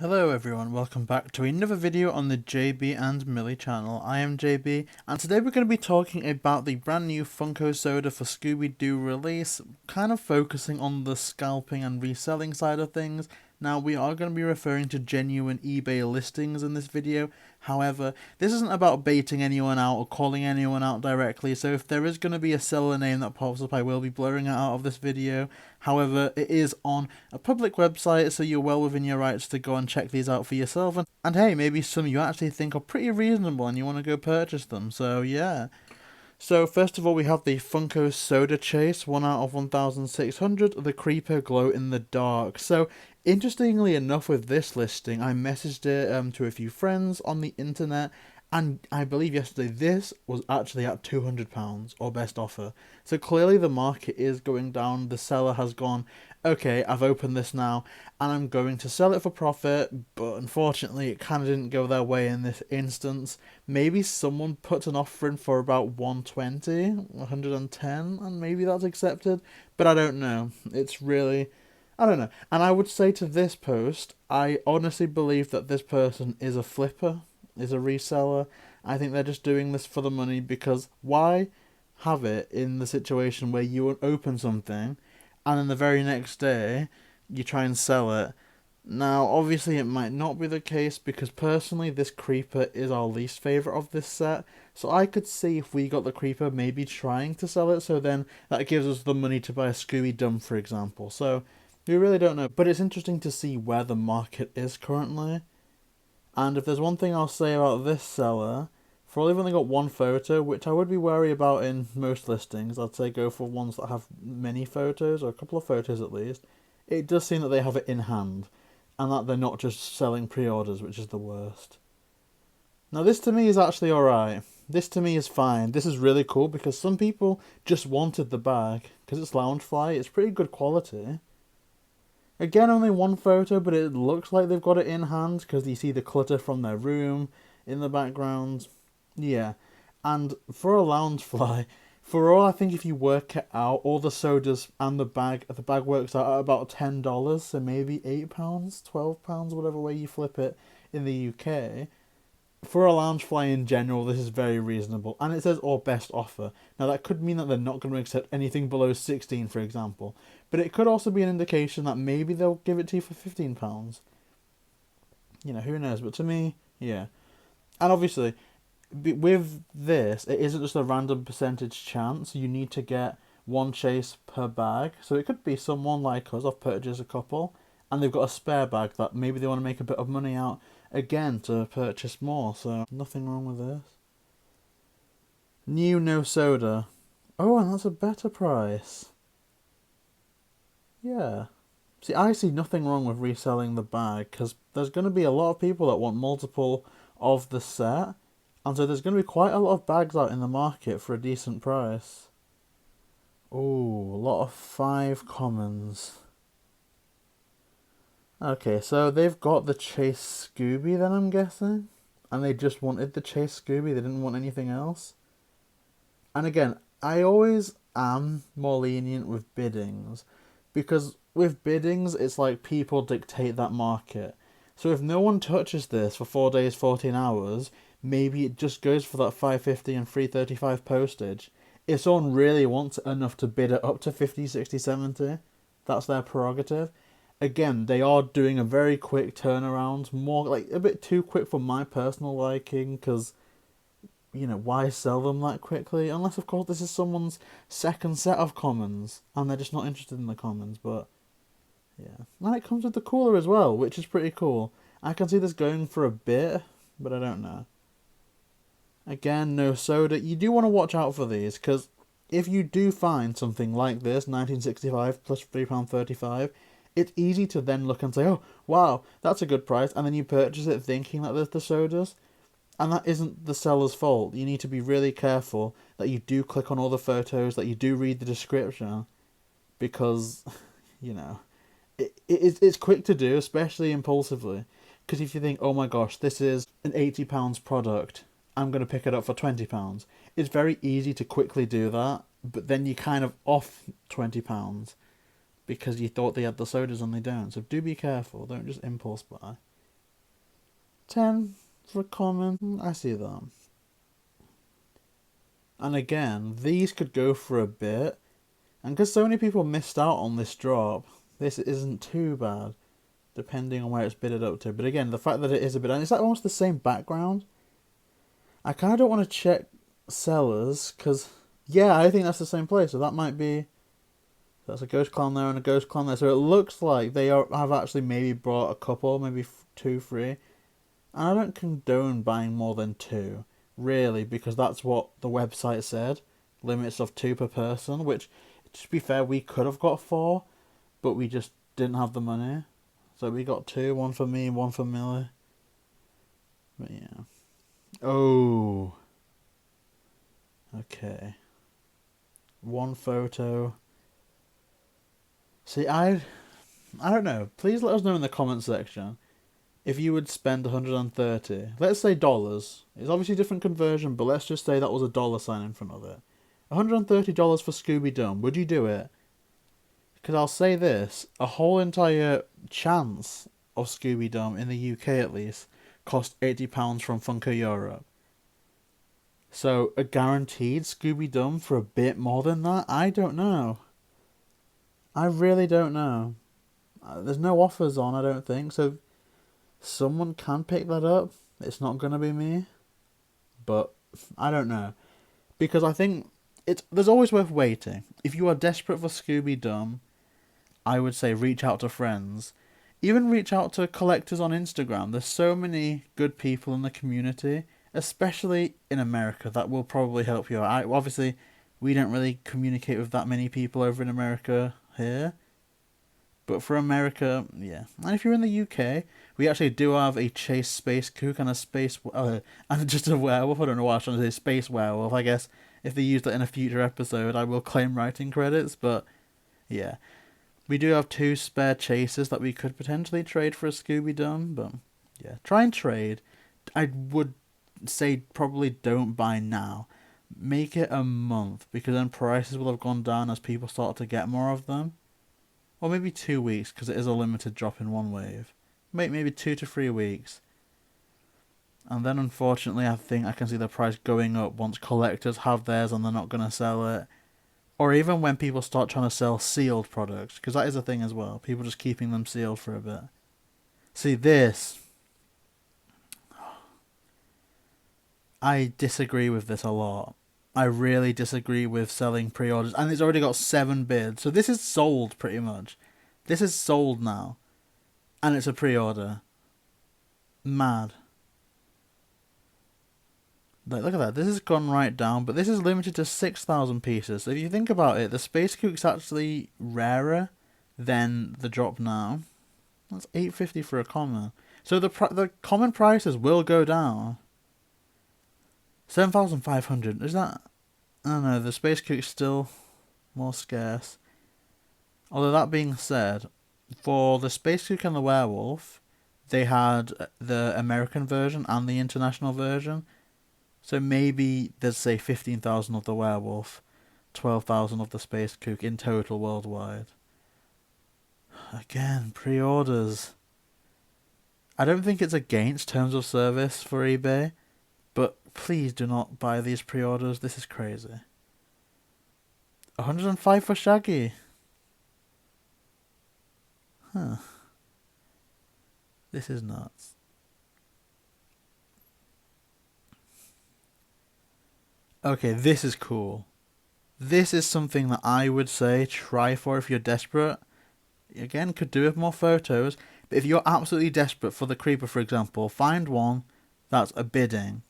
Hello everyone, welcome back to another video on the JayBee and Milly channel. I am JayBee, and today we're going to be talking about the brand new Funko soda for Scooby-Doo release, kind of focusing on the scalping and reselling side of things. Now, we are going to be referring to genuine eBay listings in this video. However, this isn't about baiting anyone out or calling anyone out directly, so if there is going to be a seller name that pops up, I will be blurring it out of this video. However, it is on a public website, so you're well within your rights to go and check these out for yourself. And hey, maybe some you actually think are pretty reasonable and you want to go purchase them, so yeah. So first of all, we have the Funko Soda Chase, 1 out of 1,600, the Creeper Glow in the Dark. So interestingly enough, with this listing, I messaged it to a few friends on the internet, and I believe yesterday this was actually at £200 or best offer. So clearly the market is going down. The seller has gone, okay, I've opened this now and I'm going to sell it for profit, but unfortunately it kind of didn't go their way in this instance. Maybe someone put an offer in for about 120, 110, and maybe that's accepted, but I don't know. It's really, I don't know. And I would say to this post, I honestly believe that this person is a flipper, is a reseller. I think they're just doing this for the money, because why have it in the situation where you open something and then the very next day you try and sell it? Now, obviously it might not be the case, because personally this Creeper is our least favourite of this set, so I could see if we got the Creeper maybe trying to sell it, so then that gives us the money to buy a Scooby-Doo, for example. So we really don't know, but it's interesting to see where the market is currently. And if there's one thing I'll say about this seller, for all they've only got one photo, which I would be wary about in most listings, I'd say go for ones that have many photos, or a couple of photos at least. It does seem that they have it in hand, and that they're not just selling pre-orders, which is the worst. Now this to me is actually alright. This to me is fine. This is really cool, because some people just wanted the bag, because it's Loungefly, it's pretty good quality. Again, only one photo, but it looks like they've got it in hand, because you see the clutter from their room in the background. Yeah, and for a Loungefly, for all I think if you work it out, all the sodas and the bag works out at about $10, so maybe £8, £12, whatever way you flip it in the UK. For a Loungefly in general, this is very reasonable, and it says or best offer. Now that could mean that they're not going to accept anything below 16, for example, but it could also be an indication that maybe they'll give it to you for £15. You know, who knows? But to me, yeah. And obviously, with this, it isn't just a random percentage chance. You need to get one chase per bag, so it could be someone like us. I've purchased a couple, and they've got a spare bag that maybe they want to make a bit of money out again to purchase more, so nothing wrong with this. New no soda. Oh, and that's a better price. Yeah. See, I see nothing wrong with reselling the bag, because there's going to be a lot of people that want multiple of the set, and so there's going to be quite a lot of bags out in the market for a decent price. Oh, a lot of 5 commons. Okay, so they've got the Chase Scooby then, I'm guessing? And they just wanted the Chase Scooby, they didn't want anything else? And again, I always am more lenient with biddings, because with biddings, it's like people dictate that market. So if no one touches this for 4 days, 14 hours, maybe it just goes for that $5.50 and $3.35 postage. If someone really wants it enough to bid it up to 50, 60, 70, that's their prerogative. Again, they are doing a very quick turnaround, more like a bit too quick for my personal liking, because, you know, why sell them that quickly? Unless, of course, this is someone's second set of commons, and they're just not interested in the commons, but yeah. And it comes with the cooler as well, which is pretty cool. I can see this going for a bit, but I don't know. Again, no soda. You do want to watch out for these, because if you do find something like this, 1965 plus £3.35, it's easy to then look and say, oh, wow, that's a good price, and then you purchase it thinking that there's the sodas, and that isn't the seller's fault. You need to be really careful that you do click on all the photos, that you do read the description, because, you know, it's quick to do, especially impulsively, because if you think, oh my gosh, this is an £80 product, I'm going to pick it up for £20, it's very easy to quickly do that, but then you kind of off £20, because you thought they had the sodas and they don't. So do be careful. Don't just impulse buy. 10 for a common. I see that. And again, these could go for a bit. And because so many people missed out on this drop, this isn't too bad, depending on where it's bidded up to. But again, the fact that it is a bit, and it's like almost the same background. I kind of don't want to check sellers, because, yeah, I think that's the same place. So that might be, that's a ghost clown there and a ghost clown there. So it looks like they have actually maybe brought a couple, maybe 2, 3. And I don't condone buying more than 2, really, because that's what the website said. Limits of 2 per person, which, to be fair, we could have got 4, but we just didn't have the money. So we got 2, 1 for me, 1 for Millie. But yeah. Oh. Okay. 1 photo. See, I don't know. Please let us know in the comment section if you would spend 130. Let's say dollars. It's obviously a different conversion, but let's just say that was a dollar sign in front of it. $130 for Scooby-Doo. Would you do it? Because I'll say this, a whole entire chance of Scooby-Doo, in the UK at least, cost £80 from Funko Europe. So a guaranteed Scooby-Doo for a bit more than that? I don't know. I really don't know. There's no offers on, I don't think, so someone can pick that up. It's not going to be me. But I don't know. Because I think there's always worth waiting. If you are desperate for Scooby-Doo, I would say reach out to friends. Even reach out to collectors on Instagram. There's so many good people in the community, especially in America, that will probably help you out. Obviously, we don't really communicate with that many people over in America here. But for America, yeah. And if you're in the UK, we actually do have a chase space kook and a space... and just a werewolf. I don't know why I was trying to say space werewolf. I guess if they use that in a future episode, I will claim writing credits. But, yeah. We do have 2 spare chases that we could potentially trade for a Scooby-Doo. But, yeah. Try and trade. I would say probably don't buy now. Make it a month, because then prices will have gone down as people start to get more of them. Or maybe 2 weeks, because it is a limited drop in one wave. Maybe 2 to 3 weeks. And then unfortunately I think I can see the price going up once collectors have theirs and they're not going to sell it. Or even when people start trying to sell sealed products, because that is a thing as well. People just keeping them sealed for a bit. See, this... I disagree with this a lot. I really disagree with selling pre-orders. And it's already got 7 bids. So this is sold pretty much. This is sold now. And it's a pre-order. Mad. Like, look at that. This has gone right down. But this is limited to 6,000 pieces. So if you think about it, the Space Kook's actually rarer than the drop now. That's $8.50 for a common. So the common prices will go down. 7,500. Is that... I don't know. The Space Kook's still more scarce. Although that being said, for the Space Kook and the Werewolf, they had the American version and the international version. So maybe there's, say, 15,000 of the Werewolf, 12,000 of the Space Kook in total worldwide. Again, pre-orders. I don't think it's against terms of service for eBay, but please do not buy these pre-orders. This is crazy. 105 for Shaggy. Huh. This is nuts. Okay, this is cool. This is something that I would say try for if you're desperate. Again, could do with more photos. But if you're absolutely desperate for the Creeper, for example, find one that's a bidding.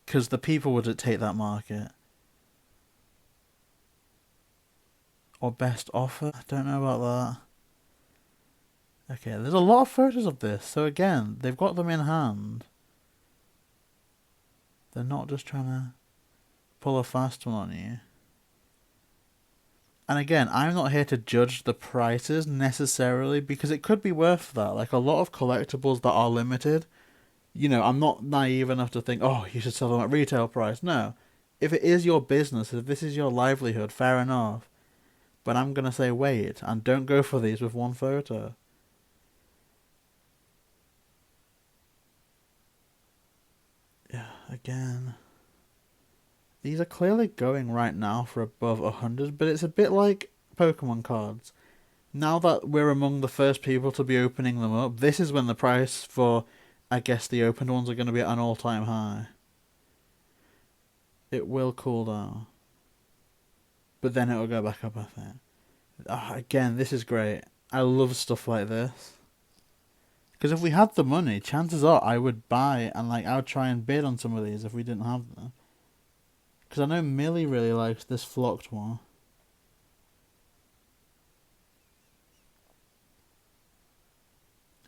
Because the people would dictate that market. Or best offer. I don't know about that. Okay, there's a lot of photos of this. So again, they've got them in hand. They're not just trying to pull a fast one on you. And again, I'm not here to judge the prices necessarily, because it could be worth that. Like a lot of collectibles that are limited, you know, I'm not naive enough to think, oh, you should sell them at retail price. No. If it is your business, if this is your livelihood, fair enough. But I'm going to say wait, and don't go for these with one photo. again, these are clearly going right now for above 100, but it's a bit like Pokemon cards. Now that we're among the first people to be opening them up, this is when the price for, I guess, the opened ones are going to be at an all-time high. It will cool down. But then it will go back up, I think. Again, this is great. I love stuff like this. Because if we had the money, chances are I would buy and I would try and bid on some of these if we didn't have them. Because I know Millie really likes this flocked one.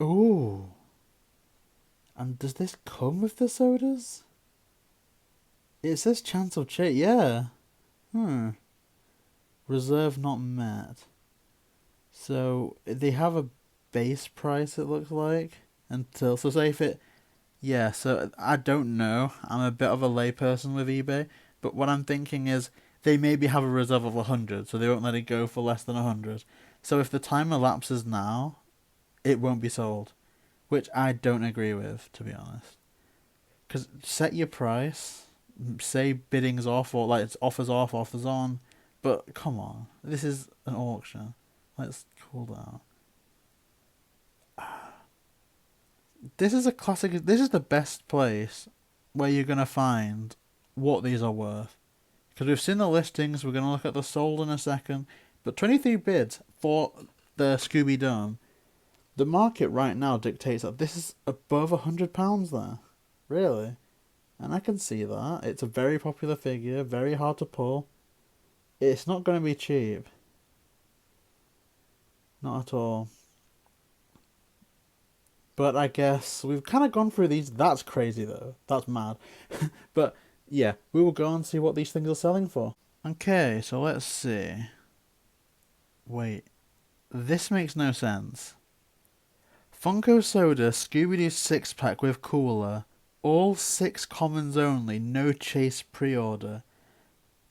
Ooh. And does this come with the sodas? It says chance of chase, yeah. Reserve not met. So they have a base price, it looks like, until, so say if it, yeah, so I don't know, I'm a bit of a layperson with eBay, but what I'm thinking is they maybe have a reserve of 100, so they won't let it go for less than 100. So if the time elapses now, it won't be sold, which I don't agree with, to be honest. Because set your price, say bidding's off, or like it's offers off, offers on, but come on, this is an auction. Let's cool down. This is a classic. This is the best place where you're going to find what these are worth. Because we've seen the listings, we're going to look at the sold in a second. But 23 bids for the Scooby-Doo. The market right now dictates that this is above £100 there. Really? And I can see that. It's a very popular figure, very hard to pull. It's not going to be cheap. Not at all. But I guess we've kind of gone through these. That's crazy though. That's mad. But yeah, we will go and see what these things are selling for. Okay, so let's see. Wait. This makes no sense. Funko Soda Scooby-Doo 6-pack with cooler. All 6 commons only. No chase pre-order.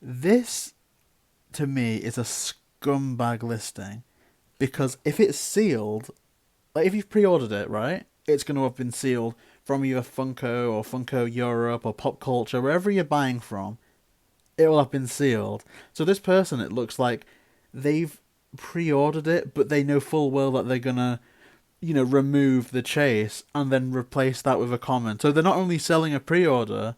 This, to me, is a scumbag listing. Because if it's sealed, like if you've pre-ordered it, right, it's going to have been sealed from either Funko or Funko Europe or Pop Culture, wherever you're buying from, it will have been sealed. So this person, it looks like they've pre-ordered it, but they know full well that they're going to, remove the chase and then replace that with a common. So they're not only selling a pre-order,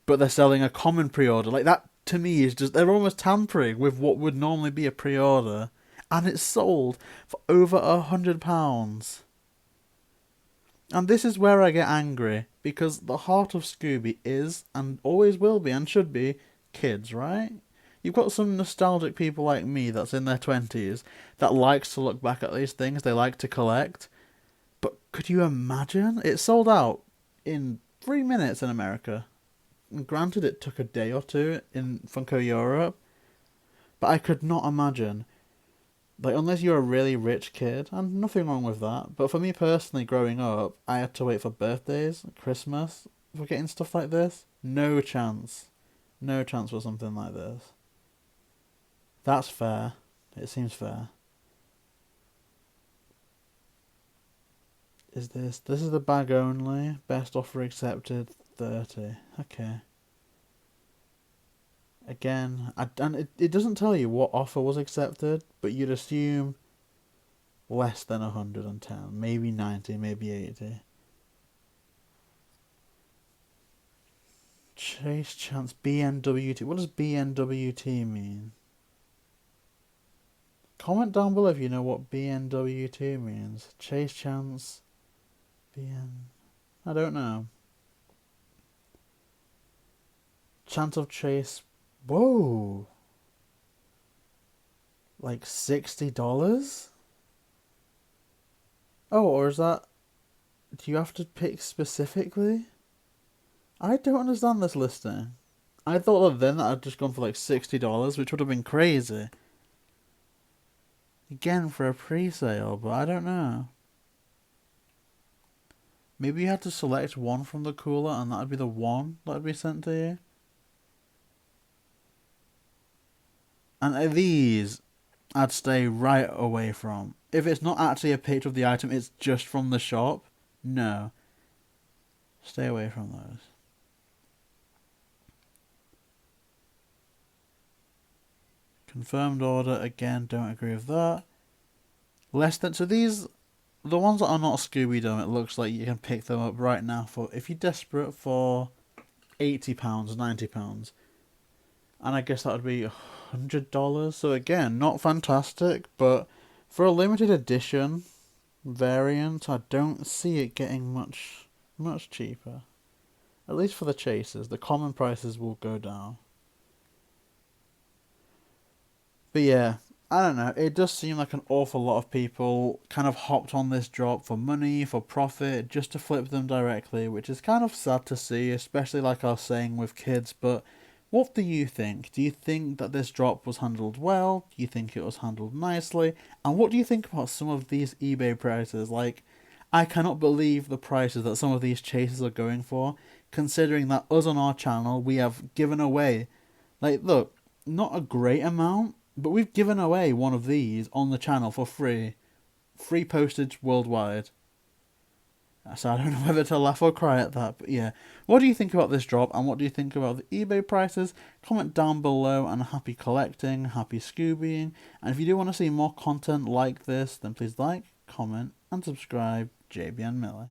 but they're selling a common pre-order. Like that, to me, is just, they're almost tampering with what would normally be a pre-order. And it's sold for over £100. And this is where I get angry, because the heart of Scooby is, and always will be, and should be, kids, right? You've got some nostalgic people like me that's in their 20s that likes to look back at these things, they like to collect. But could you imagine? It sold out in 3 minutes in America. And granted, it took a day or two in Funko Europe. But I could not imagine, like, unless you're a really rich kid, and nothing wrong with that, but for me personally, growing up, I had to wait for birthdays, Christmas, for getting stuff like this. No chance. No chance for something like this. That's fair. It seems fair. Is this? This is the bag only. Best offer accepted, 30. Okay. Again, and it doesn't tell you what offer was accepted, but you'd assume less than 110, maybe 90, maybe 80. Chase chance BNWT. What does BNWT mean? Comment down below if you know what BNWT means. Chase chance I don't know. Chance of chase. Whoa. Like $60? Oh, or is that... Do you have to pick specifically? I don't understand this listing. I thought that then that had just gone for like $60, which would have been crazy. Again, for a pre-sale, but I don't know. Maybe you had to select one from the cooler and that would be the one that would be sent to you. And these, I'd stay right away from. If it's not actually a picture of the item, it's just from the shop. No. Stay away from those. Confirmed order, again, don't agree with that. Less than, so these, the ones that are not Scooby-Doo, it looks like you can pick them up right now for, if you're desperate, for £80, £90. And I guess that would be $100. So again, not fantastic, but for a limited edition variant, I don't see it getting much cheaper. At least for the chasers, the common prices will go down. But yeah, I don't know. It does seem like an awful lot of people kind of hopped on this drop for money, for profit, just to flip them directly, which is kind of sad to see, especially like I was saying with kids. But what do you think? Do you think that this drop was handled well? Do you think it was handled nicely? And what do you think about some of these eBay prices? Like, I cannot believe the prices that some of these chasers are going for, considering that us on our channel, we have given away, like, look, not a great amount, but we've given away one of these on the channel for free. Free postage worldwide. So I don't know whether to laugh or cry at that, but yeah. What do you think about this drop, and what do you think about the eBay prices? Comment down below, and happy collecting, happy Scoobying. And if you do want to see more content like this, then please like, comment, and subscribe. JayBee Milly.